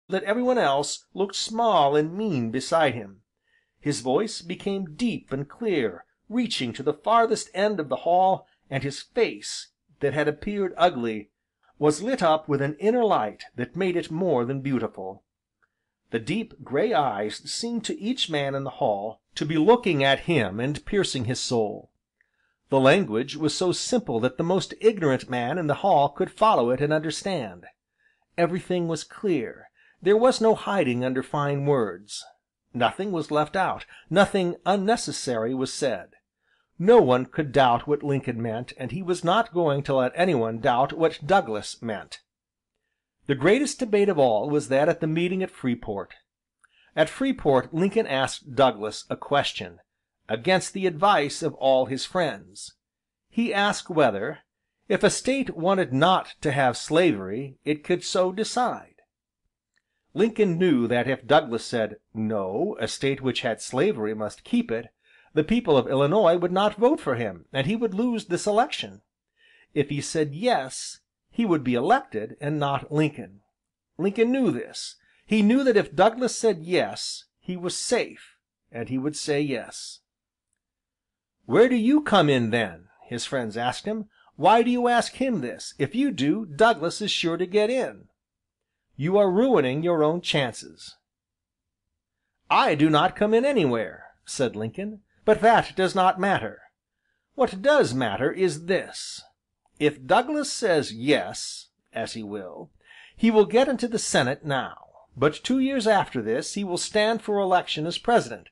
that everyone else looked small and mean beside him. His voice became deep and clear, reaching to the farthest end of the hall, and his face, that had appeared ugly, was lit up with an inner light that made it more than beautiful. The deep, gray eyes seemed to each man in the hall to be looking at him and piercing his soul. The language was so simple that the most ignorant man in the hall could follow it and understand. Everything was clear, there was no hiding under fine words. Nothing was left out, nothing unnecessary was said. No one could doubt what Lincoln meant, and he was not going to let anyone doubt what Douglas meant. The greatest debate of all was that at the meeting at Freeport. At Freeport Lincoln asked Douglas a question, against the advice of all his friends. He asked whether, if a State wanted not to have slavery, it could so decide. Lincoln knew that if Douglas said, "No, a State which had slavery must keep it," the people of Illinois would not vote for him, and he would lose this election. If he said "Yes," he would be elected, and not Lincoln. Lincoln knew this. He knew that if Douglas said "Yes," he was safe, and he would say "Yes." "Where do you come in, then?" his friends asked him. "Why do you ask him this? If you do, Douglas is sure to get in. You are ruining your own chances." "I do not come in anywhere," said Lincoln, "but that does not matter. What does matter is this. If Douglas says yes, as he will get into the Senate now, but 2 years after this he will stand for election as President.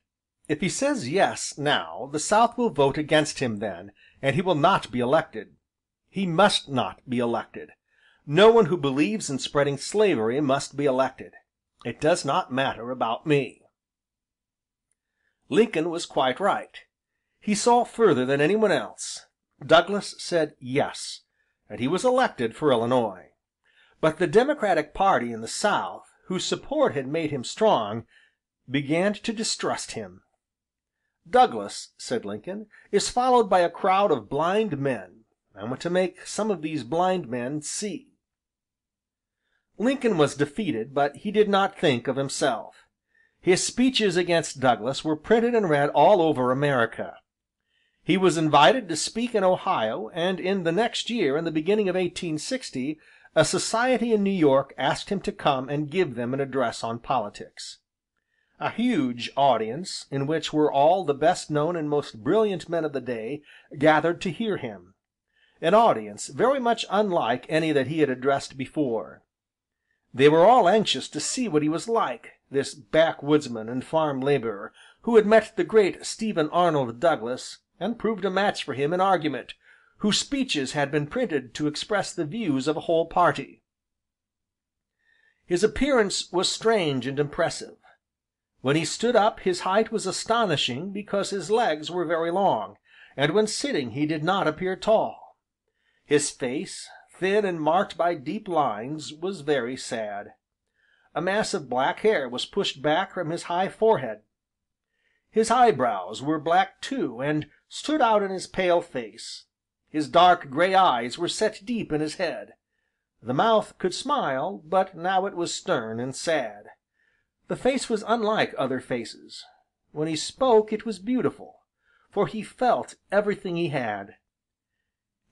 If he says yes now, the South will vote against him then, and he will not be elected. He must not be elected. No one who believes in spreading slavery must be elected. It does not matter about me." Lincoln was quite right. He saw further than anyone else. Douglas said "Yes," and he was elected for Illinois. But the Democratic party in the South, whose support had made him strong, began to distrust him. "Douglas," said Lincoln, "is followed by a crowd of blind men. I want to make some of these blind men see." Lincoln was defeated, but he did not think of himself. His speeches against Douglas were printed and read all over America. He was invited to speak in Ohio, and in the next year, in the beginning of 1860, a society in New York asked him to come and give them an address on politics. A huge audience, in which were all the best known and most brilliant men of the day, gathered to hear him. An audience very much unlike any that he had addressed before. They were all anxious to see what he was like, this backwoodsman and farm laborer, who had met the great Stephen Arnold Douglas, and proved a match for him in argument, whose speeches had been printed to express the views of a whole party. His appearance was strange and impressive. When he stood up his height was astonishing because his legs were very long, and when sitting he did not appear tall. His face, thin and marked by deep lines, was very sad. A mass of black hair was pushed back from his high forehead. His eyebrows were black too, and stood out in his pale face. His dark gray eyes were set deep in his head. The mouth could smile, but now it was stern and sad. The face was unlike other faces. When he spoke it was beautiful, for he felt everything he had.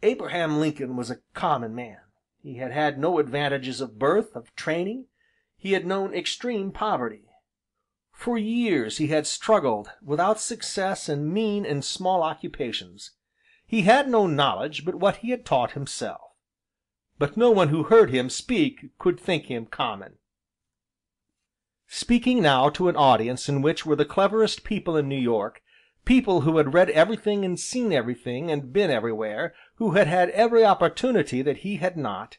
Abraham Lincoln was a common man. He had had no advantages of birth, of training. He had known extreme poverty. For years he had struggled without success in mean and small occupations. He had no knowledge but what he had taught himself. But no one who heard him speak could think him common. Speaking now to an audience in which were the cleverest people in New York, people who had read everything and seen everything and been everywhere, who had had every opportunity that he had not,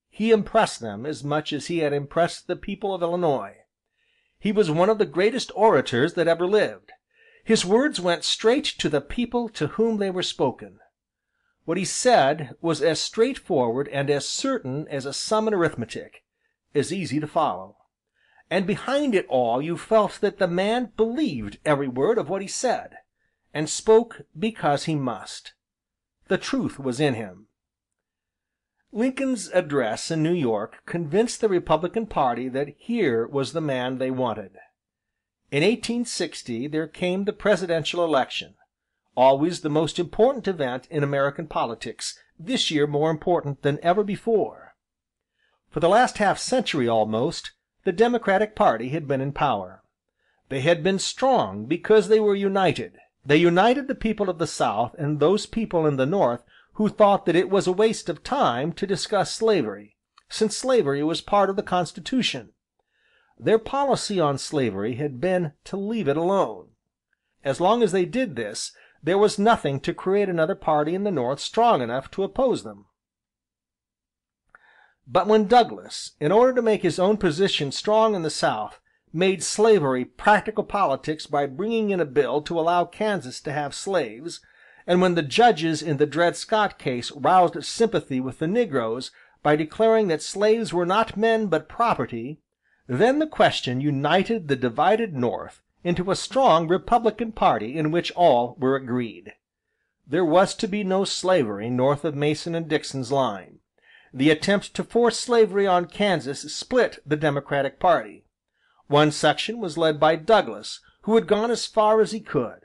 he impressed them as much as he had impressed the people of Illinois. He was one of the greatest orators that ever lived. His words went straight to the people to whom they were spoken. What he said was as straightforward and as certain as a sum in arithmetic, as easy to follow. And behind it all you felt that the man believed every word of what he said, and spoke because he must. The truth was in him. Lincoln's address in New York convinced the Republican party that here was the man they wanted. In 1860 there came the presidential election, always the most important event in American politics, this year more important than ever before. For the last half-century almost, the Democratic party had been in power. They had been strong because they were united. They united the people of the South and those people in the North who thought that it was a waste of time to discuss slavery, since slavery was part of the Constitution. Their policy on slavery had been to leave it alone. As long as they did this, there was nothing to create another party in the North strong enough to oppose them. But when Douglas, in order to make his own position strong in the South, made slavery practical politics by bringing in a bill to allow Kansas to have slaves, and when the judges in the Dred Scott case roused sympathy with the negroes by declaring that slaves were not men but property, then the question united the divided North into a strong Republican party in which all were agreed. There was to be no slavery north of Mason and Dixon's line. The attempt to force slavery on Kansas split the Democratic party. One section was led by Douglas, who had gone as far as he could.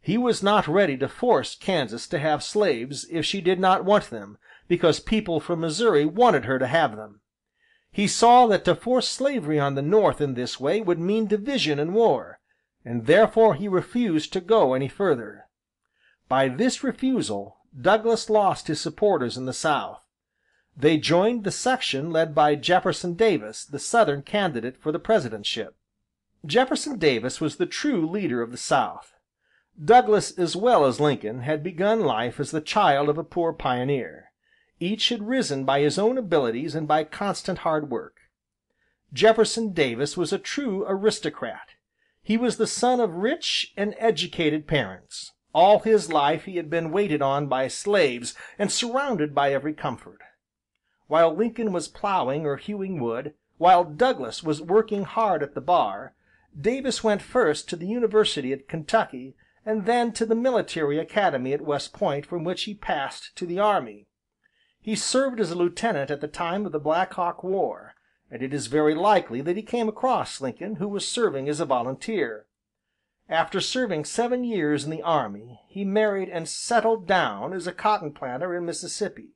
He was not ready to force Kansas to have slaves if she did not want them, because people from Missouri wanted her to have them. He saw that to force slavery on the North in this way would mean division and war, and therefore he refused to go any further. By this refusal, Douglas lost his supporters in the South. They joined the section led by Jefferson Davis, the Southern candidate for the presidentship. Jefferson Davis was the true leader of the South. Douglas as well as Lincoln had begun life as the child of a poor pioneer. Each had risen by his own abilities and by constant hard work. Jefferson Davis was a true aristocrat. He was the son of rich and educated parents. All his life he had been waited on by slaves and surrounded by every comfort. While Lincoln was plowing or hewing wood, while Douglas was working hard at the bar, Davis went first to the University at Kentucky and then to the military academy at West Point, from which he passed to the army. He served as a lieutenant at the time of the Black Hawk War, and it is very likely that he came across Lincoln, who was serving as a volunteer. After serving 7 years in the army, he married and settled down as a cotton planter in Mississippi.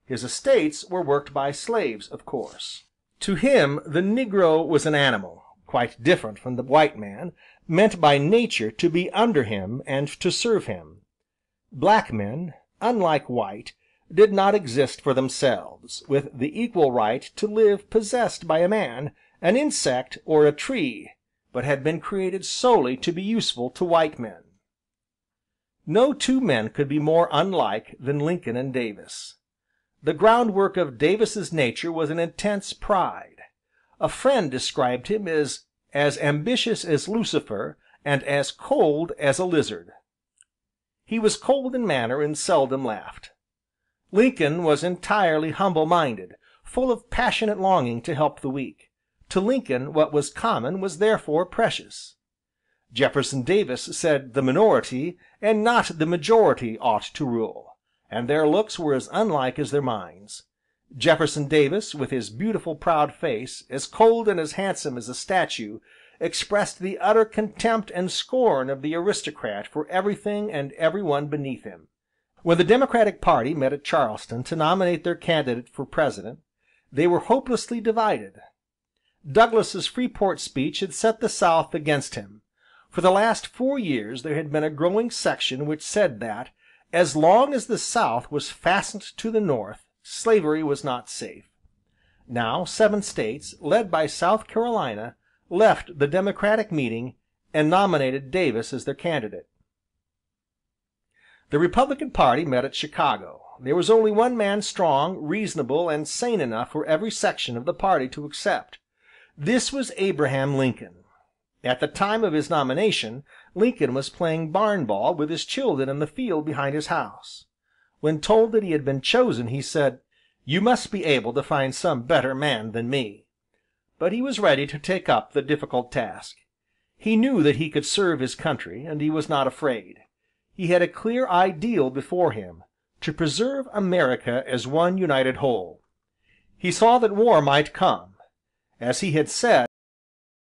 His estates were worked by slaves, of course. To him the Negro was an animal, quite different from the white man, meant by nature to be under him and to serve him. Black men, unlike white, did not exist for themselves, with the equal right to live possessed by a man, an insect, or a tree, but had been created solely to be useful to white men. No two men could be more unlike than Lincoln and Davis. The groundwork of Davis's nature was an intense pride. A friend described him as ambitious as Lucifer and as cold as a lizard. He was cold in manner and seldom laughed. Lincoln was entirely humble-minded, full of passionate longing to help the weak. To Lincoln what was common was therefore precious. Jefferson Davis said the minority and not the majority ought to rule, and their looks were as unlike as their minds. Jefferson Davis, with his beautiful proud face, as cold and as handsome as a statue, expressed the utter contempt and scorn of the aristocrat for everything and everyone beneath him. When the Democratic party met at Charleston to nominate their candidate for president, they were hopelessly divided. Douglas's Freeport speech had set the South against him. For the last 4 years there had been a growing section which said that, as long as the South was fastened to the North, slavery was not safe. Now 7 states, led by South Carolina, left the Democratic meeting and nominated Davis as their candidate. The Republican party met at Chicago. There was only one man strong, reasonable, and sane enough for every section of the party to accept. This was Abraham Lincoln. At the time of his nomination, Lincoln was playing barn ball with his children in the field behind his house. When told that he had been chosen, he said, "You must be able to find some better man than me." But he was ready to take up the difficult task. He knew that he could serve his country, and he was not afraid. He had a clear ideal before him, to preserve America as one united whole. He saw that war might come. As he had said